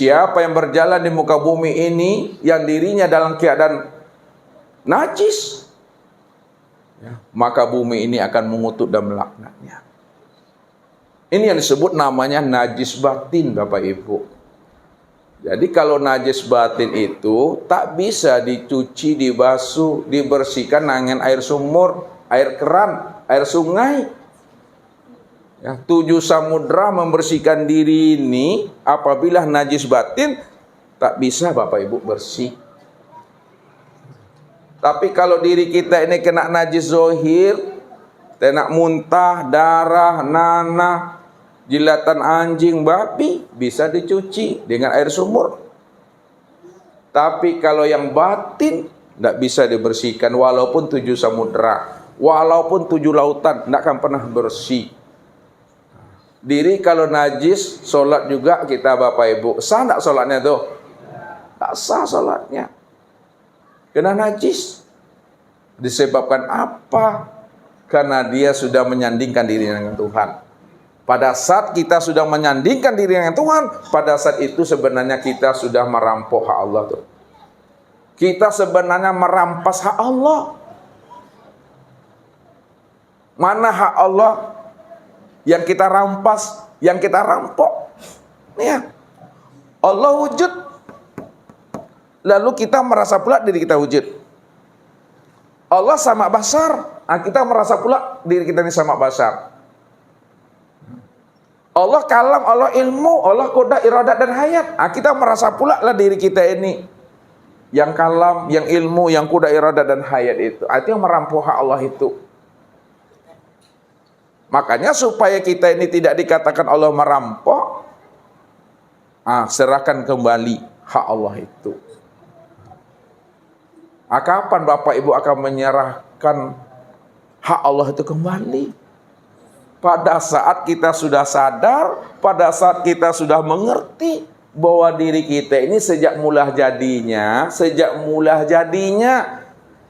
Siapa yang berjalan di muka bumi ini yang dirinya dalam keadaan najis, maka bumi ini akan mengutuk dan melaknatnya. Ini yang disebut namanya najis batin, Bapak Ibu. Jadi kalau najis batin itu tak bisa dicuci, dibasuh, dibersihkan dengan air sumur, air keran, air sungai. Ya, 7 samudra membersihkan diri ini apabila najis batin tak bisa Bapak Ibu bersih. Tapi kalau diri kita ini kena najis zohir, kena muntah, darah, nanah, jilatan anjing, babi, bisa dicuci dengan air sumur. Tapi kalau yang batin tidak bisa dibersihkan walaupun 7 samudra, walaupun 7 lautan, tidak akan pernah bersih. Diri kalau najis, sholat juga kita Bapak Ibu. Sah tidak sholatnya tuh? Tak sah sholatnya. Kena najis. Disebabkan apa? Karena dia sudah menyandingkan diri dengan Tuhan. Pada saat kita sudah menyandingkan diri dengan Tuhan, pada saat itu sebenarnya kita sudah merampok hak Allah tuh. Kita sebenarnya merampas hak Allah. Mana hak Allah yang kita rampas, yang kita rampok? Ya. Allah wujud. Lalu kita merasa pula diri kita wujud. Allah sama basar. Kita merasa pula diri kita ini sama basar. Allah kalam, Allah ilmu, Allah koda, iradat dan hayat. Kita merasa pula lah diri kita ini yang kalam, yang ilmu, yang koda, iradat dan hayat itu. Itu yang merampok hak Allah itu. Makanya supaya kita ini tidak dikatakan Allah merampok, serahkan kembali hak Allah itu. Kapan Bapak Ibu akan menyerahkan hak Allah itu kembali? Pada saat kita sudah sadar, pada saat kita sudah mengerti bahwa diri kita ini sejak mula jadinya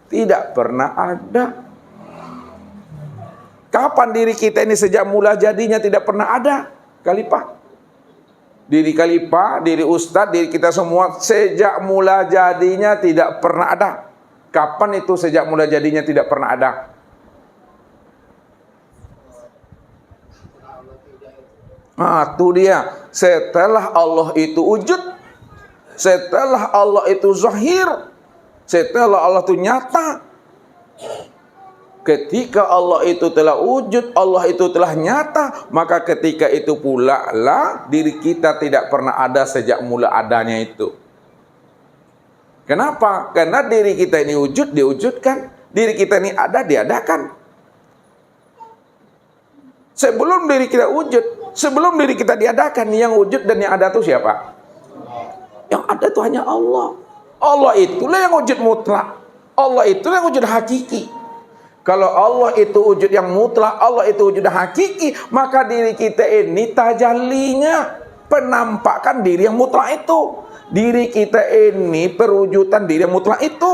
tidak pernah ada. Kapan diri kita ini sejak mula jadinya tidak pernah ada? Khalifah. Diri khalifah, diri ustadz, diri kita semua sejak mula jadinya tidak pernah ada. Kapan itu sejak mula jadinya tidak pernah ada? Itu dia. Setelah Allah itu wujud, setelah Allah itu zahir, setelah Allah itu nyata. Ketika Allah itu telah wujud, Allah itu telah nyata, maka ketika itu pula lah diri kita tidak pernah ada sejak mula adanya itu. Kenapa? Karena diri kita ini wujud, diwujudkan. Diri kita ini ada, diadakan. Sebelum diri kita wujud, sebelum diri kita diadakan, yang wujud dan yang ada itu siapa? Yang ada itu hanya Allah. Allah itulah yang wujud mutlak. Allah itulah yang wujud hakiki. Kalau Allah itu wujud yang mutlak, Allah itu wujud hakiki, maka diri kita ini tajallinya, penampakan diri yang mutlak itu. Diri kita ini perwujudan diri yang mutlak itu.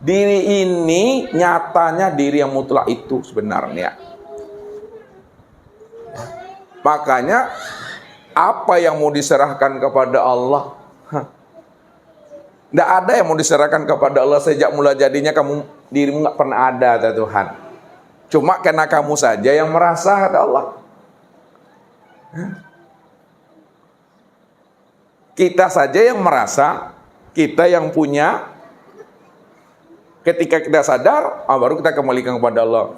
Diri ini nyatanya diri yang mutlak itu sebenarnya. Makanya apa yang mau diserahkan kepada Allah? Tidak ada yang mau diserahkan kepada Allah sejak mula jadinya dirimu nggak pernah ada, kata Tuhan. Cuma karena kamu saja yang merasa, kata Allah. Kita saja yang merasa, kita yang punya. Ketika kita sadar, baru kita kembalikan kepada Allah.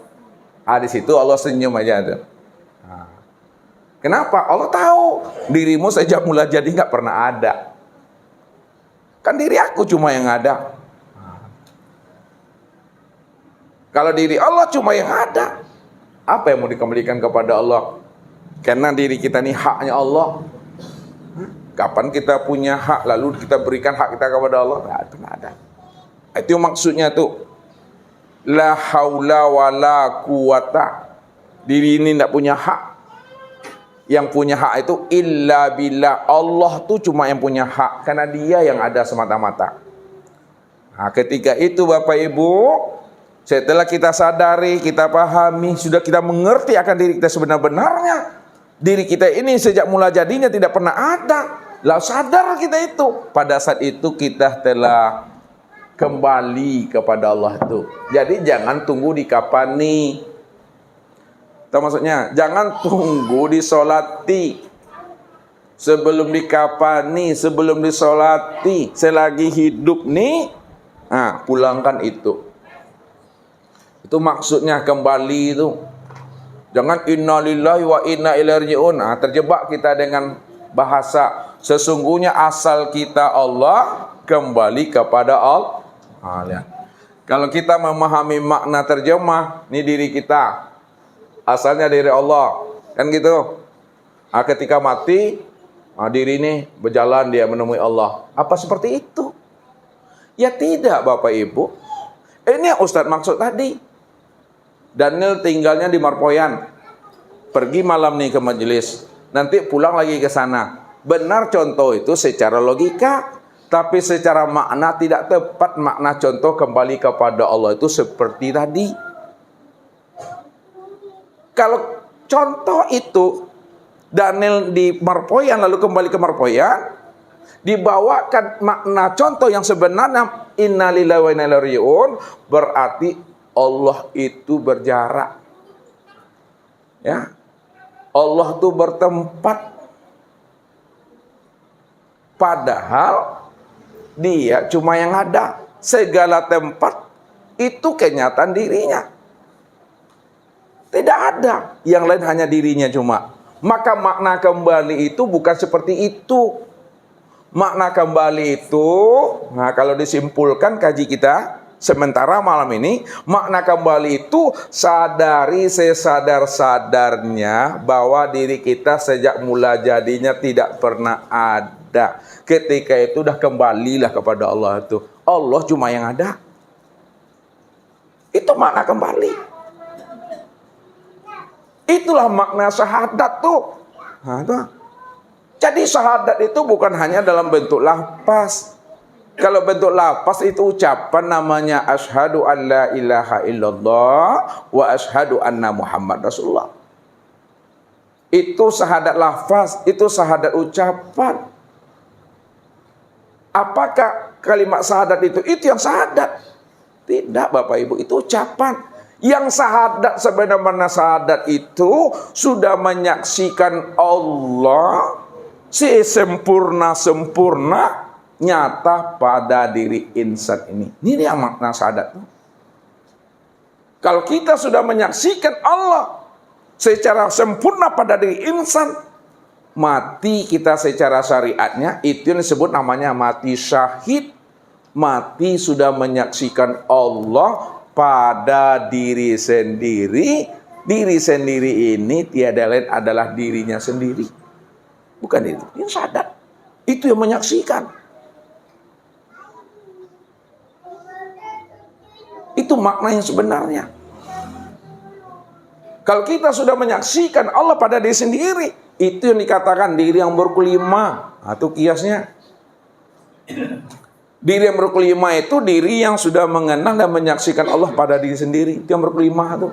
Di situ Allah senyum aja tuh. Kenapa? Allah tahu dirimu sejak mula jadi nggak pernah ada. Kan diri aku cuma yang ada. Kalau diri Allah cuma yang ada, apa yang mau dikembalikan kepada Allah? Karena diri kita ini haknya Allah. Kapan kita punya hak lalu kita berikan hak kita kepada Allah? Nggak pernah ada. Itu maksudnya tuh. La haula wa la quwata. Diri ini tidak punya hak. Yang punya hak itu illa billah. Allah tuh cuma yang punya hak, karena dia yang ada semata-mata. Ketika itu Bapak Ibu, setelah kita sadari, kita pahami, sudah kita mengerti akan diri kita sebenar-benarnya, diri kita ini sejak mula jadinya tidak pernah ada. Lah sadar kita itu. Pada saat itu kita telah kembali kepada Allah itu. Jadi jangan tunggu dikapani. Tahu maksudnya? Jangan tunggu disolati. Sebelum dikapani, sebelum disolati, selagi hidup nih, pulangkan itu. Itu maksudnya kembali itu. Jangan innalillahi wa inna ilaihi raji'un. Terjebak kita dengan bahasa sesungguhnya asal kita Allah, kembali kepada Allah. Lihat. Kalau kita memahami makna terjemah, ini diri kita. Asalnya dari Allah. Kan gitu. Ketika mati, diri ini berjalan dia menemui Allah. Apa seperti itu? Ya tidak Bapak Ibu. Ini yang Ustadz maksud tadi. Daniel tinggalnya di Marpoyan. Pergi malam nih ke majelis. Nanti pulang lagi ke sana. Benar contoh itu secara logika. Tapi secara makna tidak tepat makna contoh kembali kepada Allah itu seperti tadi. Kalau contoh itu Daniel di Marpoyan lalu kembali ke Marpoyan, dibawakan makna contoh yang sebenarnya innalillahi wa inna ilaihi raji'un, berarti Allah itu berjarak. Ya. Allah itu bertempat. Padahal dia cuma yang ada. Segala tempat itu kenyataan dirinya. Tidak ada. Yang lain hanya dirinya cuma. Maka makna kembali itu bukan seperti itu. Makna kembali itu, kalau disimpulkan kaji kita sementara malam ini, makna kembali itu sadari sesadar-sadarnya bahwa diri kita sejak mula jadinya tidak pernah ada. Ketika itu udah kembalilah kepada Allah itu. Allah cuma yang ada. Itu makna kembali. Itulah makna syahadat tuh. Jadi syahadat itu bukan hanya dalam bentuk lafaz. Kalau bentuk lafaz itu ucapan namanya asyhadu an la ilaha illallah wa asyhadu anna Muhammad Rasulullah. Itu syahadat lafaz, itu syahadat ucapan. Apakah kalimat syahadat itu yang syahadat? Tidak Bapak Ibu, itu ucapan. Yang syahadat sebenarnya syahadat itu sudah menyaksikan Allah sempurna nyata pada diri insan ini. Ini yang makna syahadat. Kalau kita sudah menyaksikan Allah secara sempurna pada diri insan, mati kita secara syariatnya itu yang disebut namanya mati syahid. Mati sudah menyaksikan Allah pada diri sendiri. Diri sendiri ini tiada lain adalah dirinya sendiri. Bukan itu, yang syahadat. Itu yang menyaksikan. Itu makna yang sebenarnya. Kalau kita sudah menyaksikan Allah pada diri sendiri, itu yang dikatakan diri yang berkelima. Itu kiasnya. Diri yang berkelima itu diri yang sudah mengenal dan menyaksikan Allah pada diri sendiri. Itu yang berkelima itu.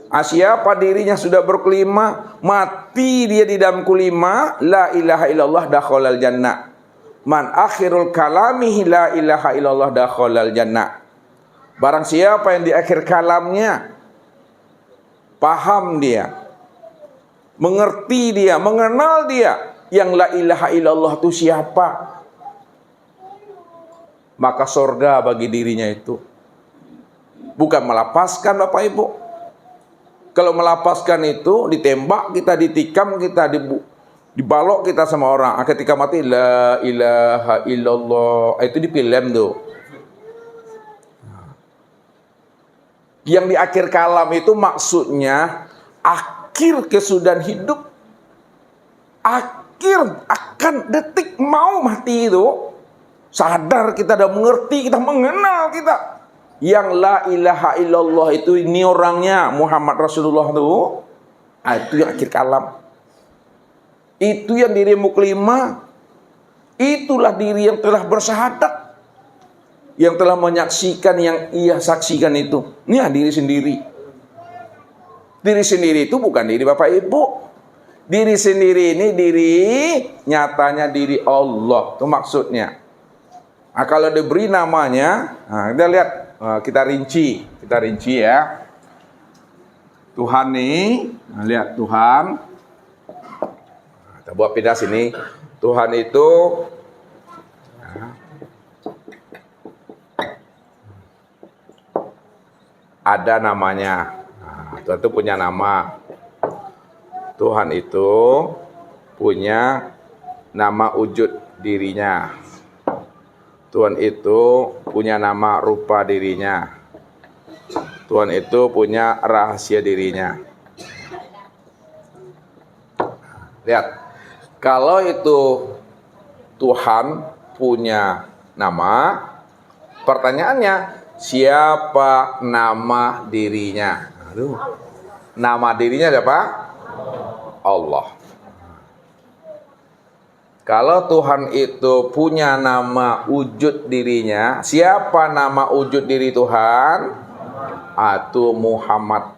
Siapa dirinya sudah berkelima, mati dia di dalam kelima, la ilaha illallah dakhalal jannah. Man akhirul kalamihi la ilaha illallah dakhalal jannah. Barang siapa yang di akhir kalamnya paham dia, mengerti dia, mengenal dia yang la ilaha illallah itu siapa, maka surga bagi dirinya itu. Bukan melapaskan Bapak Ibu. Kalau melapaskan itu ditembak, kita ditikam, kita dibalok kita sama orang. Ketika mati la ilaha illallah, itu di film tuh. Yang di akhir kalam itu maksudnya akhir kesudahan hidup. Akhir akan detik mau mati itu. Sadar kita dah mengerti, kita mengenal kita. Yang la ilaha illallah itu ini orangnya Muhammad Rasulullah itu. Itu yang akhir kalam. Itu yang dirimu kelima. Itulah diri yang telah bersyahadat, yang telah menyaksikan yang ia saksikan itu. Ini diri sendiri. Diri sendiri itu bukan diri Bapak Ibu. Diri sendiri ini diri nyatanya diri Allah. Itu maksudnya. Nah, kalau diberi namanya, nah, kita lihat, kita rinci ya. Tuhan nih, nah, lihat Tuhan. Kita buat pindah sini. Tuhan itu ada namanya. Nah, Tuhan itu punya nama. Tuhan itu punya nama wujud dirinya. Tuhan itu punya nama rupa dirinya. Tuhan itu punya rahasia dirinya. Lihat, kalau itu Tuhan punya nama, pertanyaannya, siapa nama dirinya? Aduh. Nama dirinya siapa? Allah. Kalau Tuhan itu punya nama wujud dirinya, siapa nama wujud diri Tuhan? Itu Muhammad.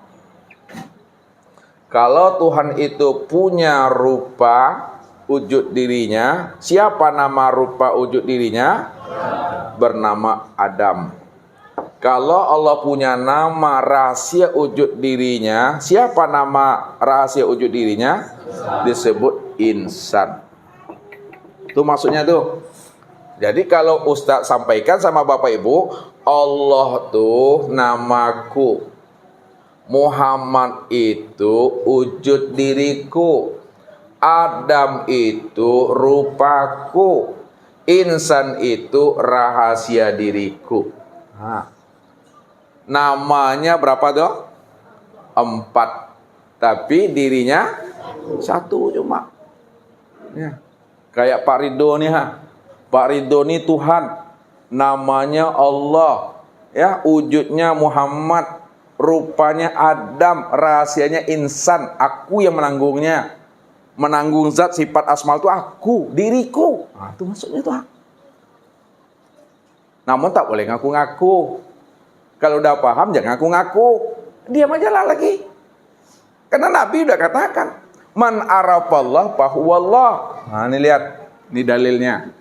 Kalau Tuhan itu punya rupa wujud dirinya, siapa nama rupa wujud dirinya? Bernama Adam. Kalau Allah punya nama rahasia wujud dirinya, siapa nama rahasia wujud dirinya? Disebut insan. Itu maksudnya tuh. Jadi kalau Ustadz sampaikan sama Bapak Ibu, Allah tuh namaku, Muhammad itu wujud diriku, Adam itu rupaku, insan itu rahasia diriku. Nah, namanya berapa tuh? 4, tapi dirinya 1 cuma. Ya. Kayak Pak Ridho nih, Pak Ridho nih Tuhan, namanya Allah, ya, wujudnya Muhammad, rupanya Adam, rahasianya insan, aku yang menanggungnya. Menanggung zat sifat asmal itu aku, diriku. Nah, itu maksudnya itu. Namun tak boleh ngaku-ngaku. Kalau udah paham jangan ngaku-ngaku. Diam aja lah lagi. Karena Nabi udah katakan, man arafallah fahuwallah. Nah, ini lihat, ini dalilnya.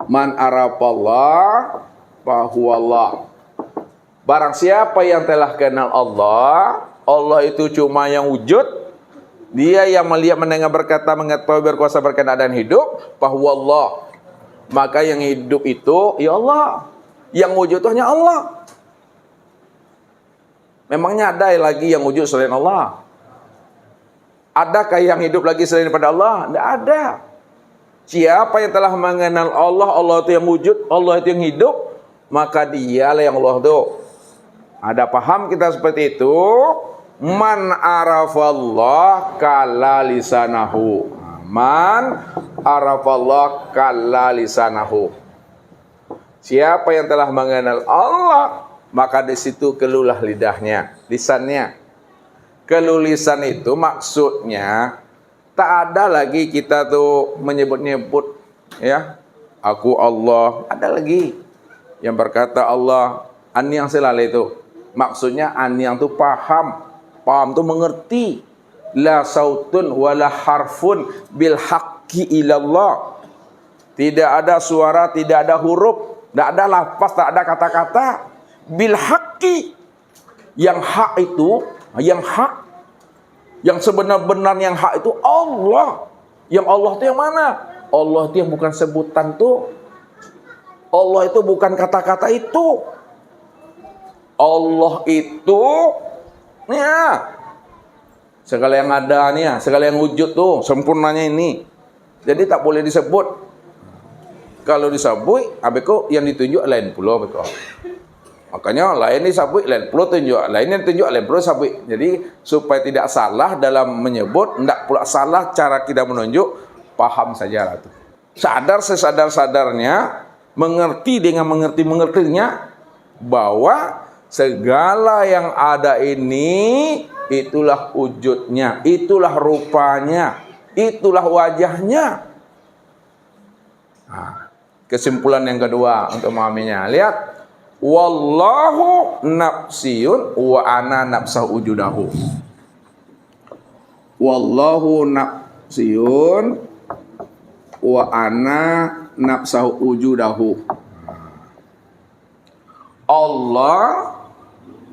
Man arafallah fahuwallah. Barang siapa yang telah kenal Allah, Allah itu cuma yang wujud, dia yang melihat, mendengar, berkata, mengetahui, berkuasa, berkenaan dan hidup, fahuwallah. Maka yang hidup itu ya Allah, yang wujud itu hanya Allah. Memangnya ada lagi yang wujud selain Allah? Adakah yang hidup lagi selain daripada Allah? Tidak ada. Siapa yang telah mengenal Allah, Allah itu yang wujud, Allah itu yang hidup, maka dialah yang Allah itu. Ada paham kita seperti itu? Man arafallah kalla lisanahu. Man arafallah kalla lisanahu. Siapa yang telah mengenal Allah, maka di situ keluhlah lidahnya, lisannya. Kelulisan itu maksudnya tak ada lagi kita tuh menyebut-nyebut, ya, aku Allah. Ada lagi yang berkata Allah, an yang selalu itu. Maksudnya an yang tuh paham tuh mengerti. La sautun wala harfun bil haqqi ilallah. Tidak ada suara, tidak ada huruf, tidak ada lafaz, tak ada kata-kata. Bil haqqi, yang hak itu, yang hak, yang sebenar-benar yang hak itu Allah. Yang Allah itu yang mana? Allah itu yang bukan sebutan tuh. Allah itu bukan kata-kata itu. Allah itu, ya, segala yang ada nih, ya, segala yang wujud tuh, sempurnanya ini. Jadi tak boleh disebut. Kalau disebut, abeko yang ditunjuk lain pula abeko. Makanya lain disebut, lain pula tunjuk, lain yang tunjuk, lain pula sabut. Jadi supaya tidak salah dalam menyebut, tidak pula salah cara kita menunjuk, paham saja lah tuh. Sadar sesadar-sadarnya, mengerti dengan mengerti-mengertinya, bahwa segala yang ada ini itulah wujudnya, itulah rupanya, itulah wajahnya. Nah, kesimpulan yang kedua untuk memahaminya, lihat, wallahu nafsiyun wa ana nafsah wujudahu. wallahu nafsiyun wa ana nafsahu wujudahu. Allah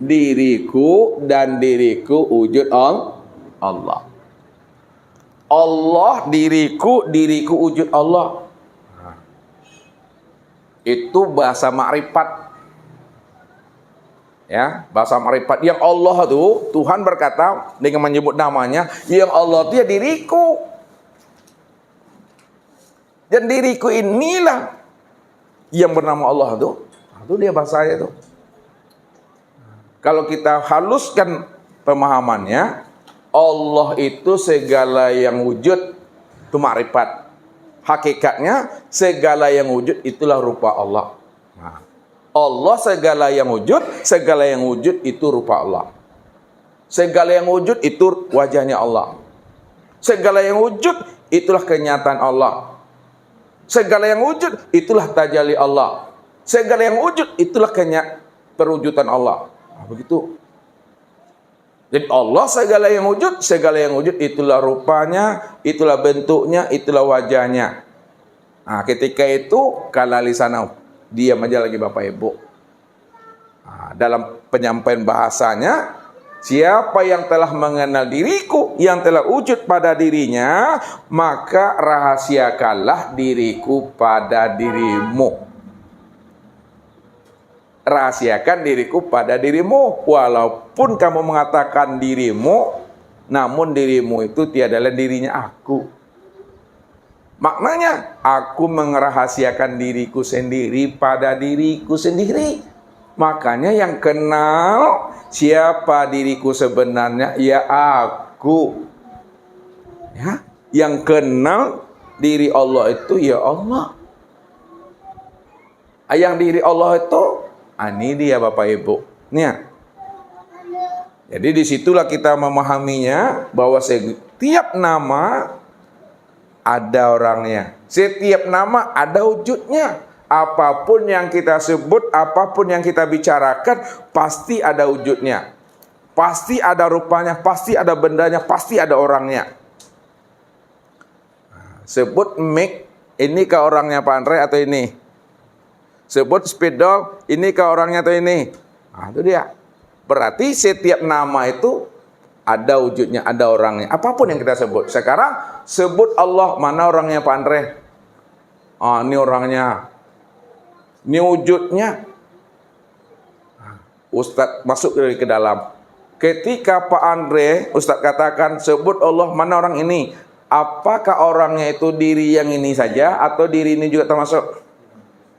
diriku dan diriku wujud Allah. Allah diriku wujud Allah. Itu bahasa makrifat. Ya, bahasa makrifat. Yang Allah itu, Tuhan berkata dengan menyebut namanya, yang Allah itu ya diriku. Dan diriku inilah yang bernama Allah itu. Itu dia bahasanya itu. Kalau kita haluskan pemahamannya, Allah itu segala yang wujud, itu makrifat. Hakikatnya segala yang wujud itulah rupa Allah. Nah, Allah segala yang wujud itu rupa Allah. Segala yang wujud itu wajahnya Allah. Segala yang wujud itulah kenyataan Allah. Segala yang wujud itulah tajalli Allah. Segala yang wujud itulah perwujudan Allah. Nah, begitu. Jadi Allah segala yang wujud itulah rupanya, itulah bentuknya, itulah wajahnya. Nah, ketika itu kala lisana, diam aja lagi Bapak Ibu. Nah, dalam penyampaian bahasanya, siapa yang telah mengenal diriku, yang telah wujud pada dirinya, maka rahasiakanlah diriku pada dirimu. Rahasiakan diriku pada dirimu, walaupun kamu mengatakan dirimu, namun dirimu itu tiadalah dirinya aku. Maknanya, aku merahasiakan diriku sendiri pada diriku sendiri. Makanya yang kenal siapa diriku sebenarnya, ya aku. Ya, yang kenal diri Allah itu ya Allah. Yang diri Allah itu ini dia Bapak Ibu. Nih. Jadi disitulah kita memahaminya bahwa setiap nama ada orangnya. Setiap nama ada wujudnya. Apapun yang kita sebut, apapun yang kita bicarakan, pasti ada wujudnya. Pasti ada rupanya, pasti ada bendanya, pasti ada orangnya. Sebut mic, ini ke orangnya Pak Andre atau ini? Sebut spidol, ini ke orangnya atau ini? Nah, itu dia. Berarti setiap nama itu ada wujudnya, ada orangnya. Apapun yang kita sebut. Sekarang sebut Allah, mana orangnya Pak Andre? Ah, ini orangnya. Ini wujudnya. Ustadz masuk ke dalam. Ketika Pak Andre, Ustadz katakan, sebut Allah, mana orang ini? Apakah orangnya itu diri yang ini saja, atau diri ini juga termasuk?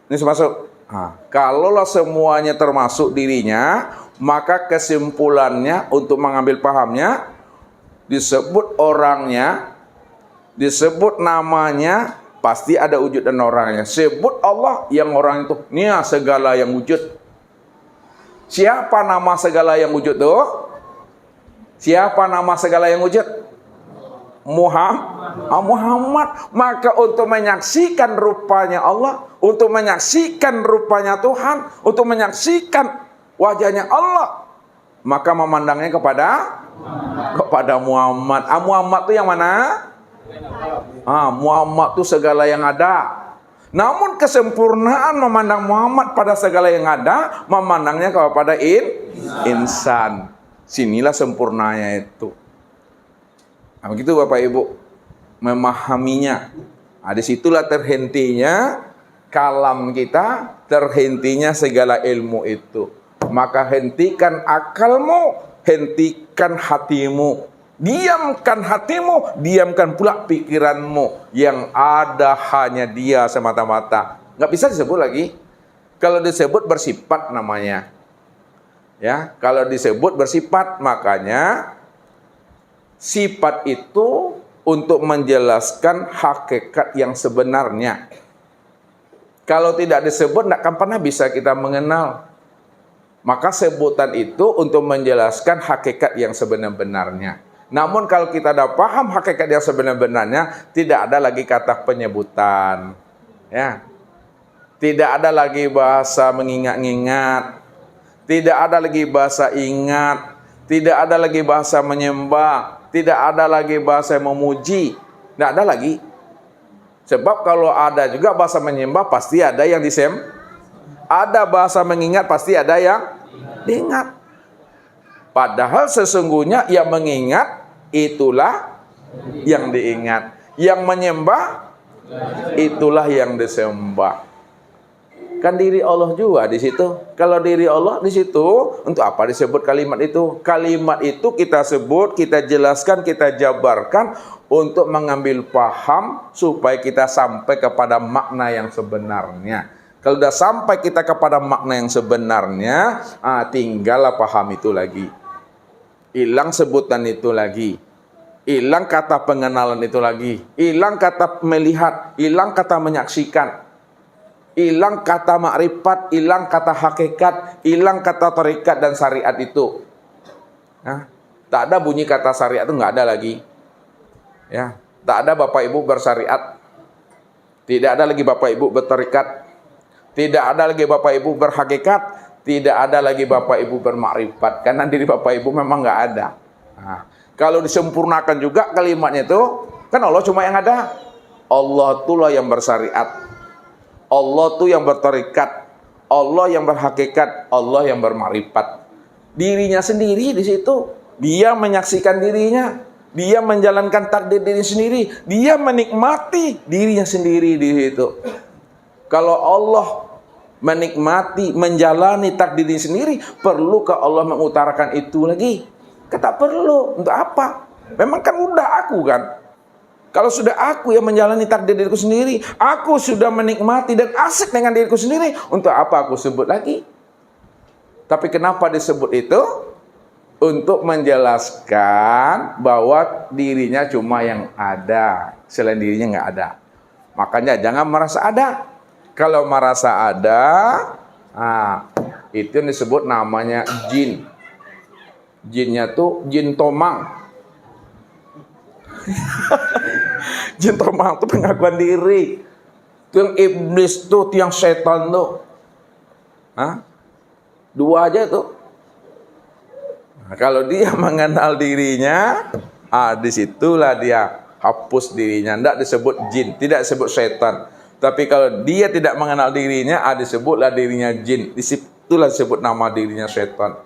Ini termasuk. Nah, kalaulah semuanya termasuk dirinya, maka kesimpulannya untuk mengambil pahamnya, disebut orangnya, disebut namanya, pasti ada wujud dan orangnya. Sebut Allah, yang orang itu, nia segala yang wujud. Siapa nama segala yang wujud tuh? Siapa nama segala yang wujud? Muhammad. Maka untuk menyaksikan rupanya Allah, untuk menyaksikan rupanya Tuhan, untuk menyaksikan wajahnya Allah, maka memandangnya kepada Muhammad. Muhammad itu yang mana? Muhammad itu segala yang ada. Namun kesempurnaan memandang Muhammad pada segala yang ada, memandangnya kepada insan. Sinilah sempurnanya itu. Nah, begitu Bapak Ibu memahaminya. Nah, disitulah terhentinya kalam kita, terhentinya segala ilmu itu. Maka hentikan akalmu, hentikan hatimu. Diamkan hatimu, diamkan pula pikiranmu. Yang ada hanya dia semata-mata. Nggak bisa disebut lagi. Kalau disebut bersifat namanya. Ya, kalau disebut bersifat, makanya sifat itu untuk menjelaskan hakikat yang sebenarnya. Kalau tidak disebut, tidak akan pernah bisa kita mengenal. Maka sebutan itu untuk menjelaskan hakikat yang sebenar-benarnya. Namun kalau kita dah paham hakikat yang sebenar-benarnya, tidak ada lagi kata penyebutan. Ya. Tidak ada lagi bahasa mengingat-ingat. Tidak ada lagi bahasa ingat. Tidak ada lagi bahasa menyembah. Tidak ada lagi bahasa yang memuji. Tidak ada lagi. Sebab kalau ada juga bahasa menyembah, pasti ada yang ada bahasa mengingat, pasti ada yang diingat. Padahal sesungguhnya yang mengingat itulah yang diingat. Yang menyembah itulah yang disembah. Kan diri Allah juga di situ. Kalau diri Allah di situ, untuk apa disebut kalimat itu? Kalimat itu kita sebut, kita jelaskan, kita jabarkan untuk mengambil paham supaya kita sampai kepada makna yang sebenarnya. Kalau sudah sampai kita kepada makna yang sebenarnya, tinggallah paham itu lagi. Hilang sebutan itu lagi. Hilang kata pengenalan itu lagi. Hilang kata melihat, hilang kata menyaksikan. Hilang kata makrifat, hilang kata hakikat, hilang kata tarikat dan syariat itu. Tak ada bunyi kata syariat itu, nggak ada lagi. Ya, tak ada bapak ibu bersyariat, tidak ada lagi bapak ibu bertarikat, tidak ada lagi bapak ibu berhakikat, tidak ada lagi bapak ibu bermakrifat. Karena diri bapak ibu memang nggak ada. Kalau disempurnakan juga kalimatnya itu, kan Allah cuma yang ada. Allah itulah yang bersyariat. Allah tuh yang bertarikat, Allah yang berhakikat, Allah yang bermakrifat. Dirinya sendiri di situ, dia menyaksikan dirinya, dia menjalankan takdir diri sendiri, dia menikmati dirinya sendiri di situ. Kalau Allah menikmati, menjalani takdirnya sendiri, perlukah Allah mengutarakan itu lagi? Kata perlu. Untuk apa? Memang kan udah aku kan. Kalau sudah aku yang menjalani takdir diriku sendiri, aku sudah menikmati dan asik dengan diriku sendiri, untuk apa aku sebut lagi? Tapi kenapa disebut itu? Untuk menjelaskan bahwa dirinya cuma yang ada, selain dirinya nggak ada. Makanya jangan merasa ada. Kalau merasa ada, itu yang disebut namanya jin. Jinnya tuh jin tomang. Jin tomang itu pengakuan diri. Itu yang iblis tuh, yang setan tuh. Dua aja tuh. Nah, kalau dia mengenal dirinya, disitulah dia hapus dirinya. Tidak disebut jin, tidak disebut setan. Tapi kalau dia tidak mengenal dirinya, disebutlah dirinya jin. Disitulah disebut nama dirinya setan.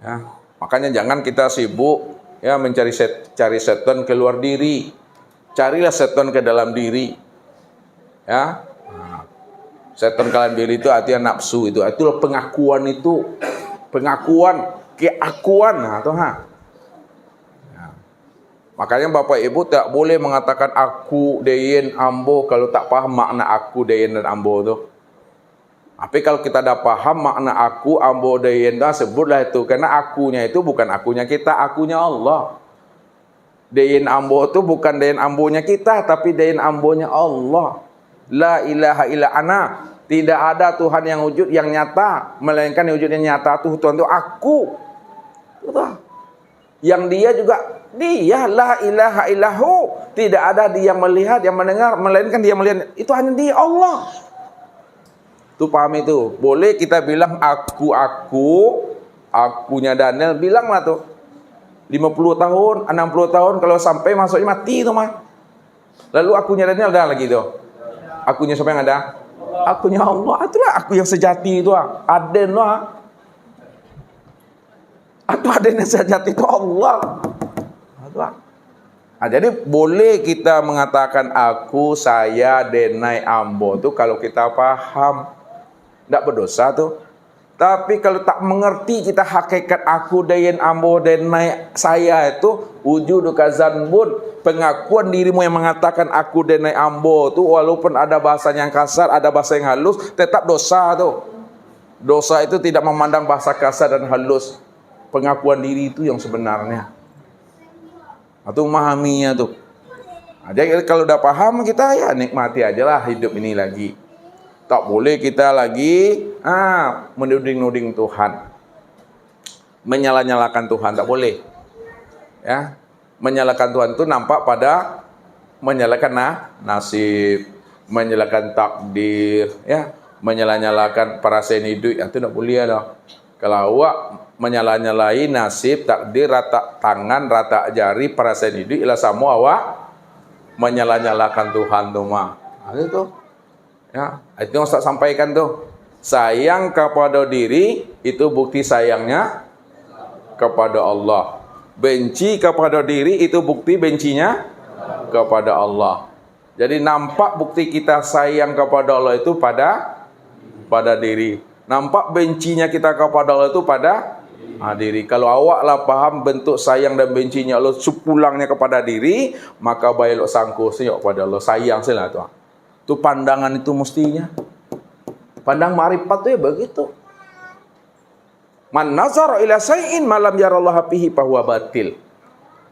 Ya, makanya jangan kita sibuk ya mencari cari setan keluar diri. Carilah setan ke dalam diri. Ya. Setan ke dalam diri itu artinya nafsu itu. Itulah pengakuan itu. Pengakuan, keakuan. Ya. Makanya Bapak Ibu tak boleh mengatakan aku deyen ambo kalau tak paham makna aku deyen dan ambo itu. Tapi kalau kita dah paham makna aku, ambo, dayen, sebutlah itu. Karena akunya itu bukan akunya kita, akunya Allah. Dayen ambo itu bukan dayen ambonya kita, tapi dayen ambonya Allah. La ilaha illa ana. Tidak ada Tuhan yang wujud yang nyata, melainkan yang wujudnya nyata itu Tuhan itu aku. Yang dia juga dia, la ilaha illahu. Tidak ada dia melihat, yang mendengar, melainkan dia melihat. Itu hanya dia, Allah. Tuh paham itu. Boleh kita bilang akunya Daniel, bilanglah tuh. 50 tahun, 60 tahun, kalau sampai masuknya mati itu mah. Lalu akunya Daniel ada lagi tuh. Akunya siapa yang ada? Akunya Allah. Itulah aku yang sejati itu. Aden lah. Atau aden yang sejati itu Allah. Jadi boleh kita mengatakan aku, saya, denai, ambo itu kalau kita paham. Tidak berdosa tuh. Tapi kalau tak mengerti kita hakikat aku, dayen, ambo, denai, saya itu wujud kazanbun, pengakuan dirimu yang mengatakan aku, denai, ambo itu walaupun ada bahasa yang kasar, ada bahasa yang halus, tetap dosa tuh. Dosa itu tidak memandang bahasa kasar dan halus. Pengakuan diri itu yang sebenarnya. Atau memahaminya tuh. Jadi kalau udah paham kita ya nikmati aja lah hidup ini lagi. Tak boleh kita lagi menuding-nuding Tuhan, menyala-nyalakan Tuhan, tak boleh. Ya, menyalahkan Tuhan itu nampak pada menyalahkan nasib, menyalahkan takdir, ya, menyala-nyalakan para senidui, itu tak boleh lah. Kalau awak menyala-nyalai nasib, takdir, rata tangan, rata jari, perasaan hidup, ialah sama awak menyala-nyalakan Tuhan tuh mah. Itu. Ya, itu yang Ustaz sampaikan tuh. Sayang kepada diri itu bukti sayangnya kepada Allah. Benci kepada diri itu bukti bencinya kepada Allah. Jadi nampak bukti kita sayang kepada Allah itu pada diri. Nampak bencinya kita kepada Allah itu pada diri. Kalau awaklah paham bentuk sayang dan bencinya Allah sepulangnya kepada diri, maka baiklah sangku senyok pada Allah, sayang sila tu. Itu pandangan itu mestinya. Pandang ma'rifat itu ya begitu. Man nazara ila say'in malam yarallahu fihi fahuwa batil.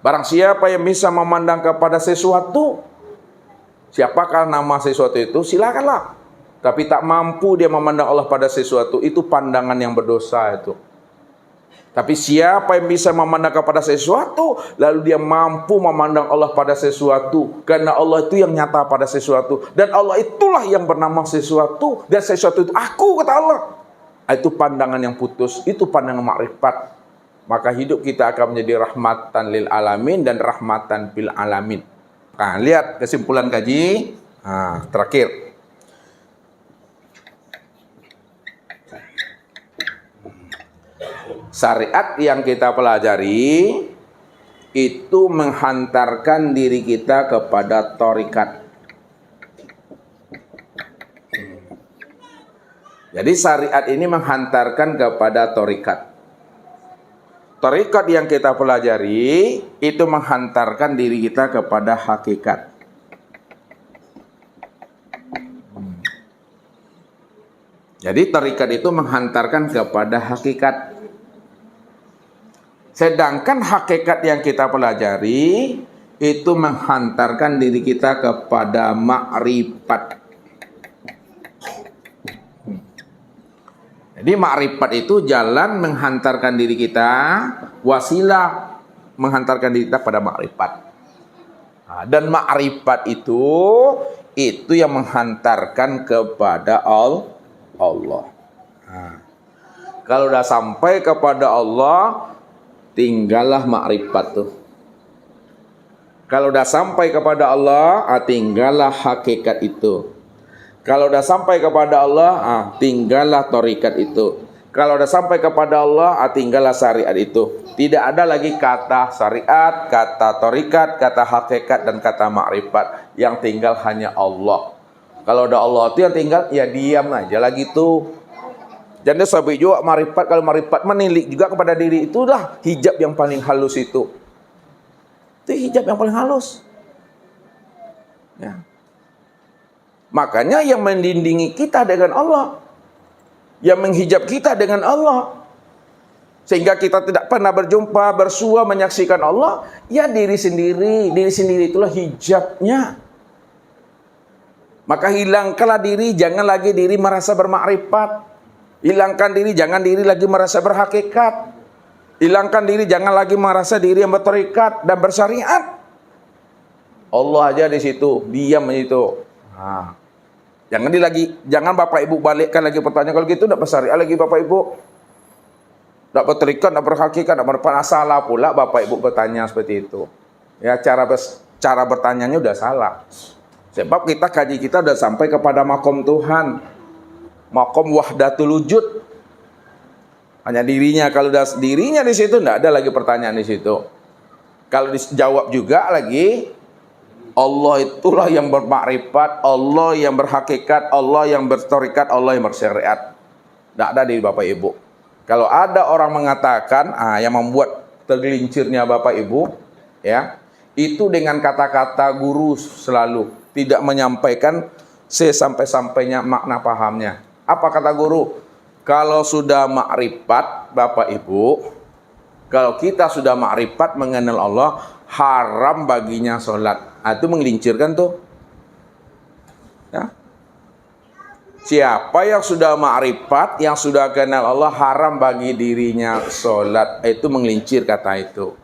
Barang siapa yang bisa memandang kepada sesuatu, siapakah nama sesuatu itu, silakanlah. Tapi tak mampu dia memandang Allah pada sesuatu, itu pandangan yang berdosa itu. Tapi siapa yang bisa memandang kepada sesuatu, lalu dia mampu memandang Allah pada sesuatu, karena Allah itu yang nyata pada sesuatu, dan Allah itulah yang bernama sesuatu, dan sesuatu itu aku, kata Allah. Itu pandangan yang putus, itu pandangan makrifat. Maka hidup kita akan menjadi rahmatan lil alamin dan rahmatan fil alamin. Nah, lihat kesimpulan kaji. Terakhir. Syariat yang kita pelajari itu menghantarkan diri kita kepada thariqat. Jadi syariat ini menghantarkan kepada thariqat. Thariqat yang kita pelajari itu menghantarkan diri kita kepada hakikat. Jadi thariqat itu menghantarkan kepada hakikat. Sedangkan hakikat yang kita pelajari itu menghantarkan diri kita kepada makrifat. Jadi makrifat itu jalan menghantarkan diri kita, wasilah menghantarkan diri kita pada makrifat. Dan makrifat itu yang menghantarkan kepada Allah. Kalau udah sampai kepada Allah, tinggallah makrifat tuh. Kalau udah sampai kepada Allah, tinggallah hakikat itu. Kalau udah sampai kepada Allah, tinggallah thariqat itu. Kalau udah sampai kepada Allah, tinggallah syariat itu. Tidak ada lagi kata syariat, kata thariqat, kata hakikat, dan kata makrifat. Yang tinggal hanya Allah. Kalau udah Allah itu yang tinggal, ya diam aja lagi tuh. Jadi sampai juga makrifat, kalau makrifat menilik juga kepada diri, itulah hijab yang paling halus itu. Itu hijab yang paling halus. Ya. Makanya yang melindungi kita dengan Allah, yang menghijab kita dengan Allah, sehingga kita tidak pernah berjumpa, bersua, menyaksikan Allah, ya diri sendiri. Diri sendiri itulah hijabnya. Maka hilangkanlah diri, jangan lagi diri merasa bermakrifat. Hilangkan diri, jangan diri lagi merasa berhakikat. Hilangkan diri, jangan lagi merasa diri yang berthariqat dan bersyariat. Allah aja di situ, diam di situ. Jangan Bapak Ibu balikkan lagi pertanyaan, kalau gitu tidak bersyariat lagi Bapak Ibu. Tidak berthariqat, tidak berhakikat, tidak berpana, salah pula Bapak Ibu bertanya seperti itu. Ya, cara bertanyanya udah salah. Sebab kaji kita udah sampai kepada makom Tuhan. Makom wahdatul wujud. Hanya dirinya. Kalau udah dirinya di situ, tidak ada lagi pertanyaan di situ. Kalau dijawab juga lagi, Allah itulah yang bermakrifat, Allah yang berhakikat, Allah yang berthariqat, Allah yang bersyariat. Tidak ada di Bapak Ibu. Kalau ada orang mengatakan, yang membuat tergelincirnya Bapak Ibu, ya, itu dengan kata-kata guru selalu, tidak menyampaikan sesampai-sampainya makna pahamnya. Apa kata guru? Kalau sudah makrifat Bapak Ibu, kalau kita sudah makrifat mengenal Allah, haram baginya sholat. Itu menggelincirkan tuh. Ya. Siapa yang sudah makrifat, yang sudah kenal Allah, haram bagi dirinya sholat. Itu menggelincir kata itu.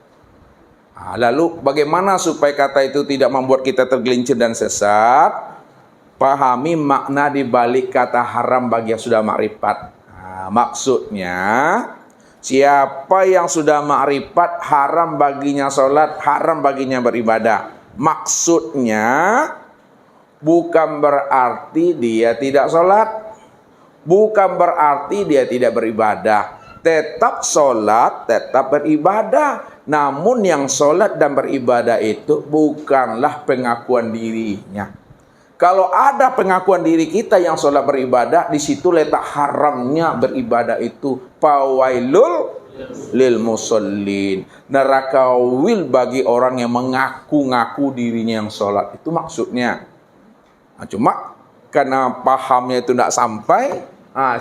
Lalu bagaimana supaya kata itu tidak membuat kita tergelincir dan sesat? Pahami makna di balik kata haram bagi yang sudah makrifat. Maksudnya Siapa yang sudah ma'rifat, haram baginya sholat, haram baginya beribadah. Maksudnya bukan berarti dia tidak sholat, bukan berarti dia tidak beribadah. Tetap sholat, tetap beribadah. Namun yang sholat dan beribadah itu bukanlah pengakuan dirinya. Kalau ada pengakuan diri kita yang sholat beribadah, di situ letak haramnya beribadah itu. Fawailul lil musallin. Neraka wil bagi orang yang mengaku-ngaku dirinya yang sholat. Itu maksudnya. Nah, cuma karena pahamnya itu tidak sampai,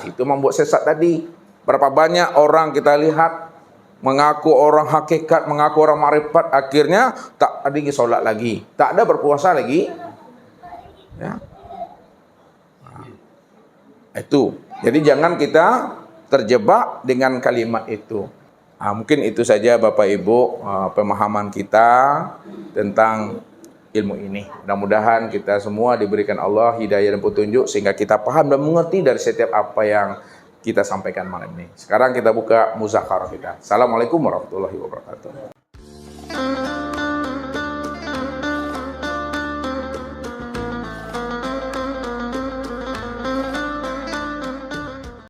situ membuat sesat tadi. Berapa banyak orang kita lihat mengaku orang hakikat, mengaku orang ma'rifat, akhirnya tak ada lagi sholat lagi, tak ada berpuasa lagi. Ya. Nah, itu. Jadi jangan kita terjebak dengan kalimat itu. Mungkin itu saja Bapak Ibu pemahaman kita tentang ilmu ini. Mudah-mudahan kita semua diberikan Allah hidayah dan petunjuk sehingga kita paham dan mengerti dari setiap apa yang kita sampaikan malam ini. Sekarang kita buka muzakarah kita. Assalamualaikum warahmatullahi wabarakatuh.